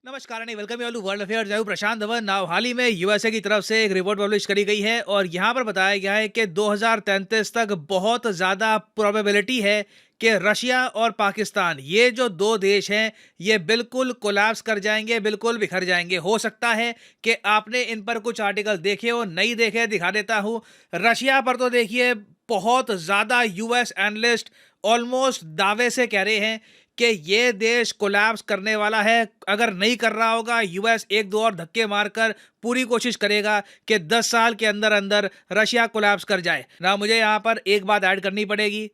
नमस्कार and welcome you all to world affairs. मैं हूं प्रशांत धवन। नाउ हाल ही में यूएसए की तरफ से एक रिपोर्ट पब्लिश करी गई है और यहां पर बताया गया है कि 2033 तक बहुत ज़्यादा प्रोबेबिलिटी है कि रशिया और पाकिस्तान, ये जो दो देश हैं, ये बिल्कुल कोलैप्स कर जाएंगे, बिल्कुल बिखर जाएंगे। हो सकता है कि आपने इन पर कुछ आर्टिकल देखे हो, नहीं देखे दिखा देता हूं। रशिया पर तो देखिए बहुत ज़्यादा यूएस एनालिस्ट ऑलमोस्ट दावे से कह रहे हैं कि ये देश कोलैप्स करने वाला है। अगर नहीं कर रहा होगा, यूएस एक दो और धक्के मारकर पूरी कोशिश करेगा कि 10 साल के अंदर अंदर रशिया कोलैप्स कर जाए ना। मुझे यहाँ पर एक बात ऐड करनी पड़ेगी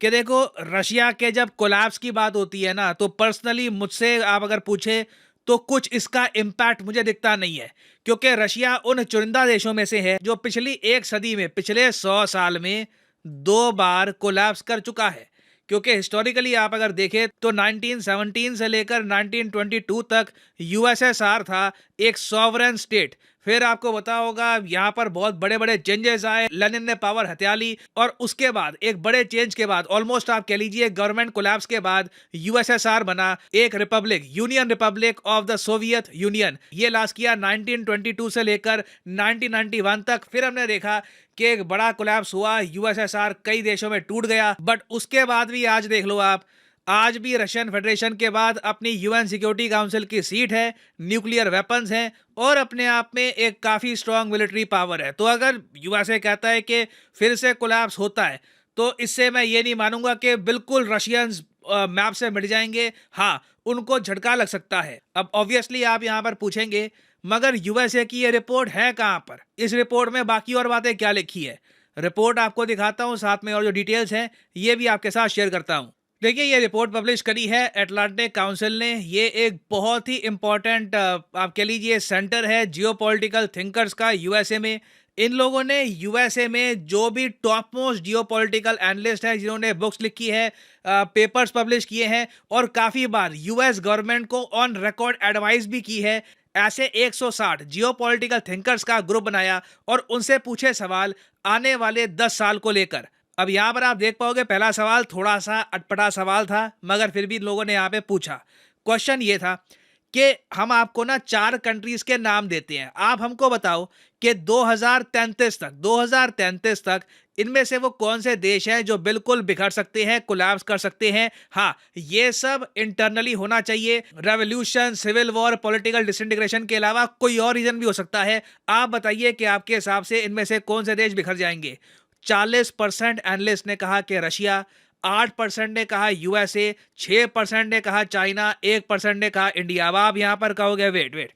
कि देखो, रशिया के जब कोलैप्स की बात होती है ना, तो पर्सनली मुझसे आप अगर पूछे तो कुछ इसका इम्पैक्ट मुझे दिखता नहीं है, क्योंकि रशिया उन चुनिंदा देशों में से है जो पिछली एक सदी में, पिछले 100 साल में 2 बार कोलैप्स कर चुका है। क्योंकि हिस्टोरिकली आप अगर देखें तो 1917 से लेकर 1922 तक यूएसएसआर था एक सॉवरेन स्टेट। फिर आपको पता होगा यहाँ पर बहुत बड़े बड़े चेंजेस आए, लेनिन ने पावर हत्या ली और उसके बाद एक बड़े चेंज के बाद, ऑलमोस्ट आप कह लीजिए गवर्नमेंट कोलैप्स के बाद, यूएसएसआर बना एक Republic, union Republic of the Soviet union. ये लास्ट किया 1922 से लेकर 1991 तक। फिर हमने देखा कि एक बड़ा कोलैप्स हुआ, यूएसएसआर कई देशों में टूट गया। बट उसके बाद भी आज देख लो आप, आज भी रशियन फेडरेशन के बाद अपनी यूएन सिक्योरिटी काउंसिल की सीट है, न्यूक्लियर वेपन्स हैं और अपने आप में एक काफ़ी स्ट्रांग मिलिट्री पावर है। तो अगर यूएसए कहता है कि फिर से कोलैप्स होता है, तो इससे मैं ये नहीं मानूंगा कि बिल्कुल रशियंस मैप से मिट जाएंगे। हाँ, उनको झटका लग सकता है। अब ऑब्वियसली आप यहाँ पर पूछेंगे, मगर यूएसए की ये रिपोर्ट है कहाँ पर? इस रिपोर्ट में बाकी और बातें क्या लिखी है? रिपोर्ट आपको दिखाता हूँ, साथ में और जो डिटेल्स हैं ये भी आपके साथ शेयर करता हूँ। देखिए, ये रिपोर्ट पब्लिश करी है अटलांटिक काउंसिल ने। ये एक बहुत ही इंपॉर्टेंट आप कह लीजिए सेंटर है जियोपॉलिटिकल थिंकर्स का यूएसए में। इन लोगों ने यूएसए में जो भी टॉप मोस्ट जियोपॉलिटिकल एनालिस्ट हैं, जिन्होंने बुक्स लिखी है, पेपर्स पब्लिश किए हैं और काफ़ी बार यूएस गवर्नमेंट को ऑन रिकॉर्ड एडवाइस भी की है, ऐसे 160 जियोपॉलिटिकल थिंकर्स का ग्रुप बनाया और उनसे पूछे सवाल आने वाले 10 साल को लेकर। अब यहां पर आप देख पाओगे, पहला सवाल थोड़ा सा अटपटा सवाल था, मगर फिर भी लोगों ने यहां पे पूछा। क्वेश्चन ये था कि हम आपको ना 4 कंट्रीज के नाम देते हैं, आप हमको बताओ कि 2033 तक इनमें से वो कौन से देश हैं जो बिल्कुल बिखर सकते हैं, कोलैप्स कर सकते हैं। हाँ, ये सब इंटरनली होना चाहिए। Revolution, civil war, political disintegration के अलावा कोई और रीजन भी हो सकता है। आप बताइए कि आपके हिसाब से इनमें से कौन से देश बिखर जाएंगे। 40% एनालिस्ट ने कहा कि रशिया, 8% ने कहा यूएसए, 6% ने कहा चाइना, 1% ने कहा इंडिया। अब आप यहां पर कहोगे वेट वेट,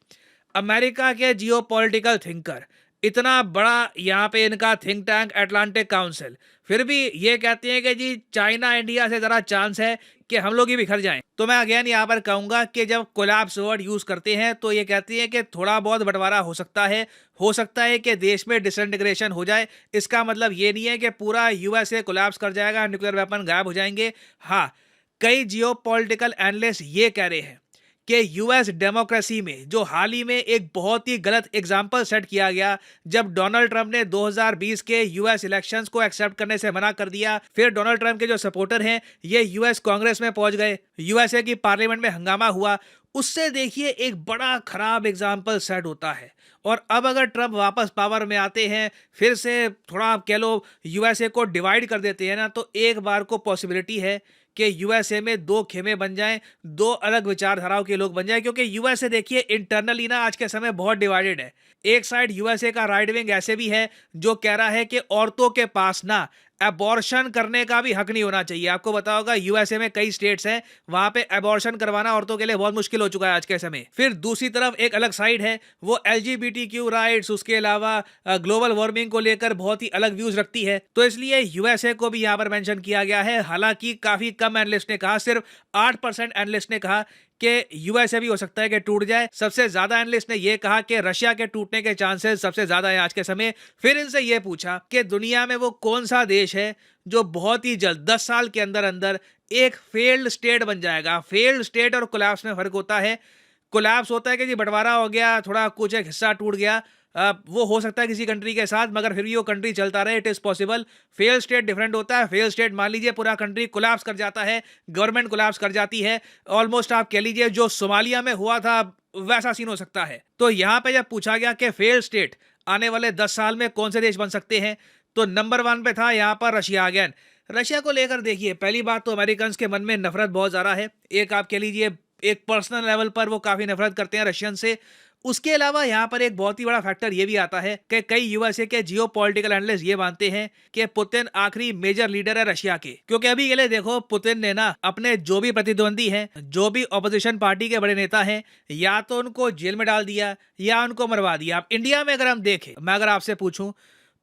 अमेरिका के जियोपॉलिटिकल थिंकर, इतना बड़ा यहाँ पे इनका थिंक टैंक अटलांटिक काउंसिल, फिर भी ये कहते हैं कि जी चाइना इंडिया से ज़रा चांस है कि हम लोग ही बिखर जाएं। तो मैं अगेन यहाँ पर कहूँगा कि जब कोलैप्स वर्ड यूज़ करते हैं तो ये कहती हैं कि थोड़ा बहुत बंटवारा हो सकता है, हो सकता है कि देश में डिसइंटीग्रेशन हो जाए। इसका मतलब ये नहीं है कि पूरा यूएसए कोलैप्स कर जाएगा, न्यूक्लियर वेपन गायब हो जाएंगे। हाँ, कई जियोपॉलिटिकल एनालिस्ट ये कह रहे हैं कि यूएस डेमोक्रेसी में जो हाल ही में एक बहुत ही गलत एग्जाम्पल सेट किया गया, जब डोनाल्ड ट्रंप ने 2020 के यूएस इलेक्शंस को एक्सेप्ट करने से मना कर दिया, फिर डोनाल्ड ट्रंप के जो सपोर्टर हैं ये यूएस कांग्रेस में पहुंच गए, यूएसए की पार्लियामेंट में हंगामा हुआ। उससे देखिए एक बड़ा खराब एग्जाम्पल सेट होता है। और अब अगर ट्रंप वापस पावर में आते हैं, फिर से थोड़ा आप कह लो यूएसए को डिवाइड कर देते हैं ना, तो एक बार को पॉसिबिलिटी है कि यूएसए में 2 खेमे बन जाएं, 2 अलग विचारधाराओं के लोग बन जाएं। क्योंकि यूएसए देखिए इंटरनली ना आज के समय बहुत डिवाइडेड है। एक साइड यूएसए का राइट विंग ऐसे भी है जो कह रहा है कि औरतों के पास ना अबॉर्शन करने का भी हक नहीं होना चाहिए। आपको पता होगा यूएसए में कई स्टेट्स हैं, वहां पे अबॉर्शन करवाना औरतों के लिए बहुत मुश्किल हो चुका है आज के समय। फिर दूसरी तरफ एक अलग साइड है, वो एलजीबीटीक्यू राइट्स, उसके अलावा ग्लोबल वार्मिंग को लेकर बहुत ही अलग व्यूज रखती है। तो इसलिए यूएसए को भी यहाँ पर मेंशन किया गया है। हालांकि काफी कम एनालिस्ट ने कहा, सिर्फ 8% एनालिस्ट ने कहा कि यूएसए भी हो सकता है कि टूट जाए। सबसे ज्यादा एनालिस्ट ने यह कहा कि रशिया के टूटने के चांसेस सबसे ज्यादा है आज के समय। फिर इनसे यह पूछा कि दुनिया में वो कौन सा देश है जो बहुत ही जल्द 10 साल के अंदर अंदर एक फेल्ड स्टेट बन जाएगा। फेल्ड स्टेट और कोलैप्स में फर्क होता है। कोलैप्स होता है कि जी बंटवारा हो गया, थोड़ा कुछ एक हिस्सा टूट गया, वो हो सकता है किसी कंट्री के साथ, मगर फिर भी वो कंट्री चलता रहे, it is possible. Fail state different होता है। फेल स्टेट मान लीजिए पूरा कंट्री कोलैप्स कर जाता है, गवर्नमेंट कोलैप्स कर जाती है। ऑलमोस्ट आप कह लीजिए जो सोमालिया में हुआ था वैसा सीन हो सकता है। तो यहाँ पे जब पूछा गया कि फेल्ड स्टेट आने वाले 10 साल में कौन से देश बन सकते हैं, तो नंबर 1 पे था यहाँ पर रशिया अगेन। रशिया को लेकर देखिए, पहली बात तो अमेरिकन्स के मन में नफरत बहुत ज़्यादा है। एक आप कह लीजिए, एक पर्सनल लेवल पर वो काफ़ी नफरत करते हैं रशियन से। उसके अलावा यहाँ पर एक बहुत ही बड़ा फैक्टर ये भी आता है कि कई यूएसए के जियोपॉलिटिकल एनालिस्ट ये मानते हैं कि पुतिन आखिरी मेजर लीडर है रशिया के। क्योंकि अभी के लिए देखो, पुतिन ने ना अपने जो भी प्रतिद्वंदी हैं, जो भी ऑपोजिशन पार्टी के बड़े नेता हैं, या तो उनको जेल में डाल दिया या उनको मरवा दिया। अब इंडिया में अगर हम देखें, मैं अगर आपसे पूछूं,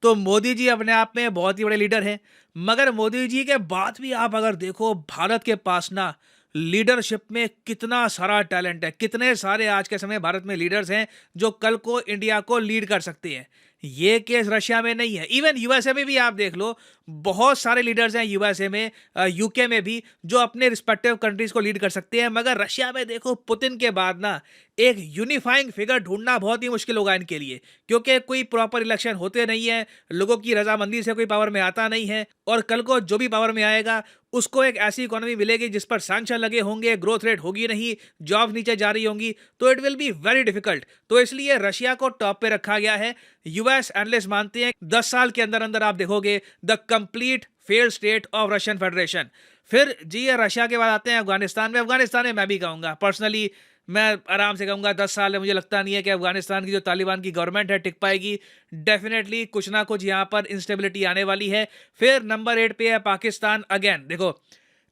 तो मोदी जी अपने आप में बहुत ही बड़े लीडर हैं, मगर मोदी जी के बाद भी आप अगर देखो, भारत के पास ना लीडरशिप में कितना सारा टैलेंट है, कितने सारे आज के समय भारत में लीडर्स हैं जो कल को इंडिया को लीड कर सकते हैं। ये केस रशिया में नहीं है। इवन यूएसए में भी आप देख लो, बहुत सारे लीडर्स हैं यूएसए में, यूके में भी, जो अपने रिस्पेक्टिव कंट्रीज को लीड कर सकते हैं। मगर रशिया में देखो, पुतिन के बाद ना एक यूनिफाइंग फिगर ढूंढना बहुत ही मुश्किल होगा इनके लिए, क्योंकि कोई प्रॉपर इलेक्शन होते नहीं है, लोगों की रजामंदी से कोई पावर में आता नहीं है, और कल को जो भी पावर में आएगा उसको एक ऐसी इकोनॉमी मिलेगी जिस पर सैंक्शन लगे होंगे, ग्रोथ रेट होगी नहीं, जॉब नीचे जा रही होंगी, तो it will be very difficult. तो इसलिए रशिया को टॉप पे रखा गया है। यूएस एनालिस्ट मानते हैं 10 साल के अंदर अंदर आप देखोगे the complete failed state of Russian federation. फिर जी, ये रशिया के बाद आते हैं अफगानिस्तान में। अफगानिस्तान में मैं भी कहूंगा, पर्सनली मैं आराम से कहूंगा 10 साल में मुझे लगता नहीं है कि अफगानिस्तान की जो तालिबान की गवर्नमेंट है टिक पाएगी। डेफिनेटली कुछ ना कुछ यहाँ पर इंस्टेबिलिटी आने वाली है। फिर नंबर 8 पे है पाकिस्तान। अगेन देखो,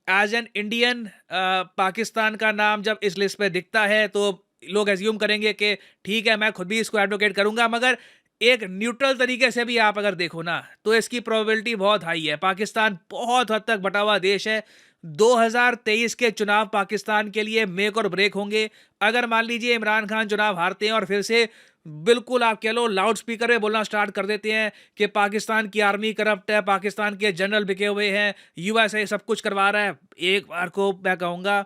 एज एन इंडियन, पाकिस्तान का नाम जब इस लिस्ट पे दिखता है तो लोग एज्यूम करेंगे कि ठीक है, मैं खुद भी इसको एडवोकेट करूंगा, मगर एक न्यूट्रल तरीके से भी आप अगर देखो ना, तो इसकी प्रोबेबिलिटी बहुत हाई है। पाकिस्तान बहुत हद तक बटा हुआ देश है। 2023 के चुनाव पाकिस्तान के लिए मेक और ब्रेक होंगे। अगर मान लीजिए इमरान खान चुनाव हारते हैं और फिर से बिल्कुल आप कह लो लाउड स्पीकर में बोलना स्टार्ट कर देते हैं कि पाकिस्तान की आर्मी करप्ट है, पाकिस्तान के जनरल बिके हुए हैं, यूएसए सब कुछ करवा रहा है, एक बार को मैं कहूँगा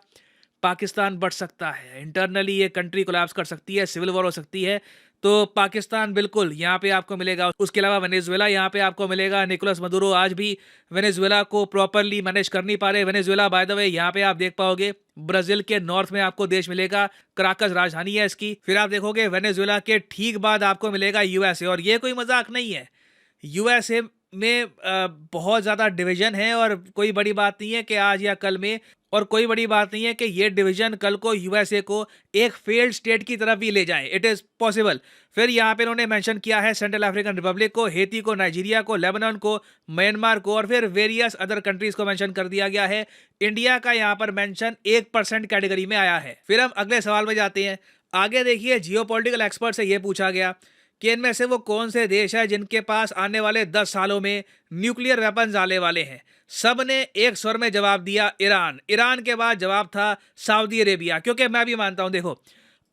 पाकिस्तान बढ़ सकता है। इंटरनली ये कंट्री कोलैप्स कर सकती है, सिविल वॉर हो सकती है। तो पाकिस्तान बिल्कुल यहाँ पे आपको मिलेगा। उसके अलावा वेनेजुएला यहाँ पे आपको मिलेगा। निकोलस मदुरो आज भी वेनेजुएला को प्रॉपरली मैनेज कर नहीं पा रहे। वेनेजुएला बाय द वे यहाँ पे आप देख पाओगे, ब्राजील के नॉर्थ में आपको देश मिलेगा, कराकस राजधानी है इसकी। फिर आप देखोगे वेनेजुएला के ठीक बाद आपको मिलेगा यूएसए, और ये कोई मजाक नहीं है। यूएसए में बहुत ज़्यादा डिवीजन है, और कोई बड़ी बात नहीं है कि आज या कल में, और कोई बड़ी बात नहीं है कि ये डिवीजन कल को यूएसए को एक फेल्ड स्टेट की तरफ भी ले जाए। It is possible. फिर यहाँ पे इन्होंने मेंशन किया है सेंट्रल अफ्रीकन रिपब्लिक को, हेती को, नाइजीरिया को, लेबनान को, म्यांमार को, और फिर वेरियस अदर कंट्रीज को मेंशन कर दिया गया है। इंडिया का यहाँ पर मेंशन 1% कैटेगरी में आया है। फिर हम अगले सवाल में जाते हैं। आगे देखिए, जियोपॉलिटिकल एक्सपर्ट से ये पूछा गया कि इनमें से वो कौन से देश है जिनके पास आने वाले 10 सालों में न्यूक्लियर वेपन्स आने वाले हैं। सब ने एक स्वर में जवाब दिया ईरान। ईरान के बाद जवाब था सऊदी अरेबिया, क्योंकि मैं भी मानता हूं, देखो,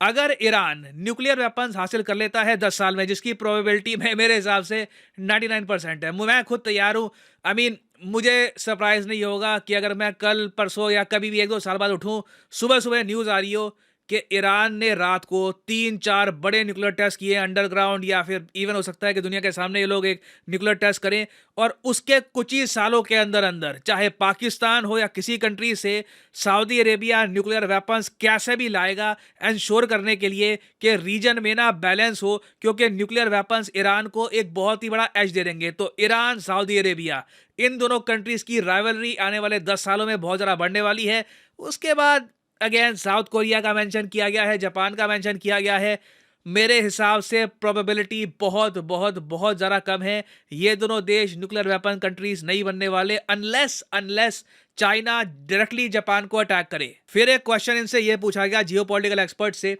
अगर ईरान न्यूक्लियर वेपन्स हासिल कर लेता है 10 साल में, जिसकी प्रोबेबिलिटी में मेरे हिसाब से 99% है, मैं खुद तैयार हूं। आई मीन, मुझे सरप्राइज नहीं होगा कि अगर मैं कल परसों या कभी भी 1-2 साल बाद उठूं, सुबह सुबह न्यूज़ आ रही हो कि ईरान ने रात को 3-4 बड़े न्यूक्लियर टेस्ट किए अंडरग्राउंड, या फिर इवन हो सकता है कि दुनिया के सामने ये लोग एक न्यूक्लियर टेस्ट करें, और उसके कुछ ही सालों के अंदर अंदर, चाहे पाकिस्तान हो या किसी कंट्री से, सऊदी अरेबिया न्यूक्लियर वेपन्स कैसे भी लाएगा इंश्योर करने के लिए कि रीजन में ना बैलेंस हो, क्योंकि न्यूक्लियर वेपन्स ईरान को एक बहुत ही बड़ा एज दे देंगे। तो ईरान, सऊदी अरेबिया, इन दोनों कंट्रीज की राइवलरी आने वाले 10 सालों में बहुत ज़्यादा बढ़ने वाली है। उसके बाद अगेन साउथ कोरिया का मेंशन किया गया है, जापान का मेंशन किया गया है। मेरे हिसाब से प्रोबेबिलिटी बहुत बहुत बहुत ज़्यादा कम है। ये दोनों देश न्यूक्लियर वेपन कंट्रीज नहीं बनने वाले, अनलेस चाइना डायरेक्टली जापान को अटैक करे। फिर एक क्वेश्चन इनसे ये पूछा गया जियोपॉलिटिकल एक्सपर्ट से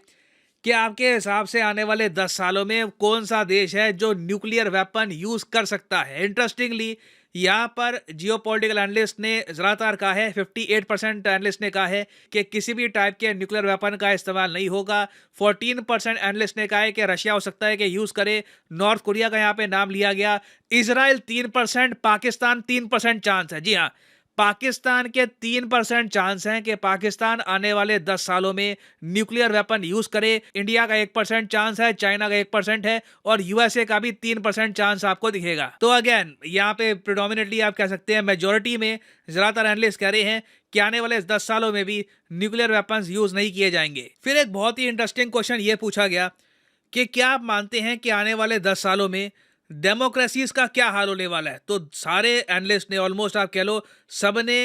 कि आपके हिसाब से आने वाले 10 सालों में कौन सा देश है जो न्यूक्लियर वेपन यूज़ कर सकता है। इंटरेस्टिंगली यहाँ पर जियोपॉलिटिकल एनालिस्ट ने ज़्यादातर कहा है, 58% एनालिस्ट ने कहा है कि किसी भी टाइप के न्यूक्लियर वेपन का इस्तेमाल नहीं होगा। 14% एनालिस्ट ने कहा है कि रशिया हो सकता है कि यूज़ करे। नॉर्थ कोरिया का यहाँ पे नाम लिया गया। इजराइल 3%, पाकिस्तान 3% चांस है। जी हाँ, पाकिस्तान के 3% चांस हैं कि पाकिस्तान आने वाले 10 सालों में न्यूक्लियर वेपन यूज करे। इंडिया का 1% चांस है, चाइना का 1% है और यूएसए का भी 3% चांस आपको दिखेगा। तो अगेन यहाँ पे प्रिडोमिनेटली आप कह सकते हैं मेजोरिटी में ज्यादातर एनालिस्ट कह रहे हैं कि आने वाले 10 सालों में भी न्यूक्लियर वेपन्स यूज नहीं किए जाएंगे। फिर एक बहुत ही इंटरेस्टिंग क्वेश्चन ये पूछा गया कि क्या आप मानते हैं कि आने वाले 10 सालों में डेमोक्रेसीज का क्या हाल होने वाला है? तो सारे एनालिस्ट ने ऑलमोस्ट आप कह लो सबने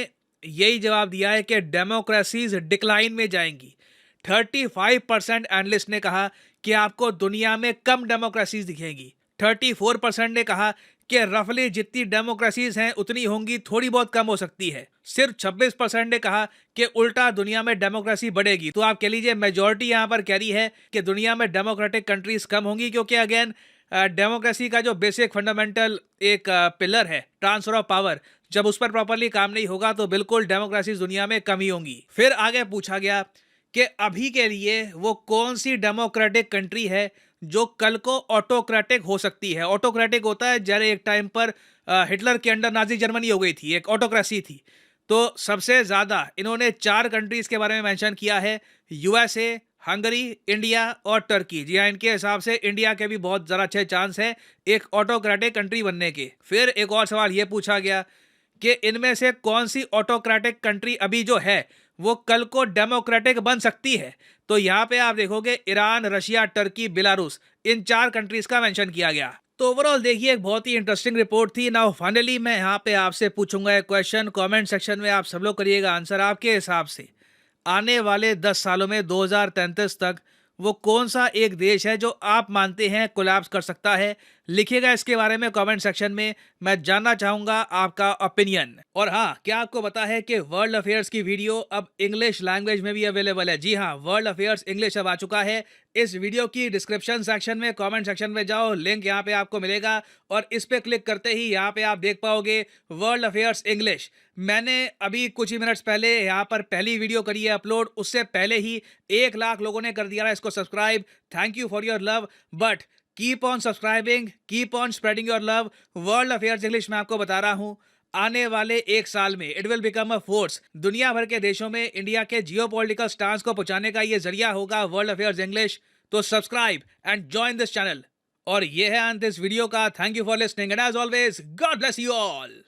यही जवाब दिया है कि डेमोक्रेसीज डिक्लाइन में जाएंगी। 35% एनालिस्ट ने कहा कि आपको दुनिया में कम डेमोक्रेसीज दिखेंगी। 34% ने कहा कि रफली जितनी डेमोक्रेसीज हैं उतनी होंगी, थोड़ी बहुत कम हो सकती है। सिर्फ 26% ने कहा कि उल्टा दुनिया में डेमोक्रेसी बढ़ेगी। तो आप कह लीजिए मेजॉरिटी यहां पर कह रही है कि दुनिया में डेमोक्रेटिक कंट्रीज कम होंगी, क्योंकि अगेन डेमोक्रेसी का जो बेसिक फंडामेंटल एक पिलर है ट्रांसफर ऑफ पावर, जब उस पर प्रॉपरली काम नहीं होगा तो बिल्कुल डेमोक्रेसी दुनिया में कम ही होंगी। फिर आगे पूछा गया कि अभी के लिए वो कौन सी डेमोक्रेटिक कंट्री है जो कल को ऑटोक्रेटिक हो सकती है। ऑटोक्रेटिक होता है जैसे एक टाइम पर हिटलर के अंडर नाजी जर्मनी हो गई थी, एक ऑटोक्रेसी थी। तो सबसे ज्यादा इन्होंने 4 कंट्रीज के बारे में मेंशन किया है, यूएसए, हंगरी, इंडिया और टर्की। जी हाँ, इनके हिसाब से इंडिया के भी बहुत ज़रा अच्छे चांस हैं एक ऑटोक्रेटिक कंट्री बनने के। फिर एक और सवाल ये पूछा गया कि इनमें से कौन सी ऑटोक्रेटिक कंट्री अभी जो है वो कल को डेमोक्रेटिक बन सकती है। तो यहाँ पे आप देखोगे ईरान, रशिया, टर्की, बेलारूस, इन 4 कंट्रीज का मेंशन किया गया। तो ओवरऑल देखिए एक बहुत ही इंटरेस्टिंग रिपोर्ट थी। नाउ फाइनली मैं यहाँ पे आपसे पूछूंगा एक क्वेश्चन, कमेंट सेक्शन में आप सब लोग करिएगा आंसर। आपके हिसाब से आने वाले 10 सालों में 2033 तक वो कौन सा एक देश है जो आप मानते हैं कोलैप्स कर सकता है? लिखिएगा इसके बारे में कमेंट सेक्शन में, मैं जानना चाहूंगा आपका ओपिनियन। और हाँ, क्या आपको पता है कि वर्ल्ड अफेयर्स की वीडियो अब इंग्लिश लैंग्वेज में भी अवेलेबल है? जी हाँ, वर्ल्ड अफेयर्स इंग्लिश अब आ चुका है। इस वीडियो की डिस्क्रिप्शन सेक्शन में, कमेंट सेक्शन में जाओ, लिंक यहाँ पे आपको मिलेगा और इस पे क्लिक करते ही यहाँ पे आप देख पाओगे वर्ल्ड अफेयर्स इंग्लिश। मैंने अभी कुछ ही मिनट्स पहले यहाँ पर पहली वीडियो करी है अपलोड, उससे पहले ही 1 लाख लोगों ने कर दिया है इसको subscribe. Thank you for your love, but keep on subscribing, keep on spreading your love. World affairs English में आपको बता रहा हूँ आने वाले 1 साल में it will become a force. दुनिया भर के देशों में इंडिया के जियोपॉलिटिकल स्टांस को पहुंचाने का ये जरिया होगा वर्ल्ड अफेयर्स इंग्लिश। तो subscribe and join this channel. और ये है अंत इस वीडियो का। Thank you for listening and as always God bless you all.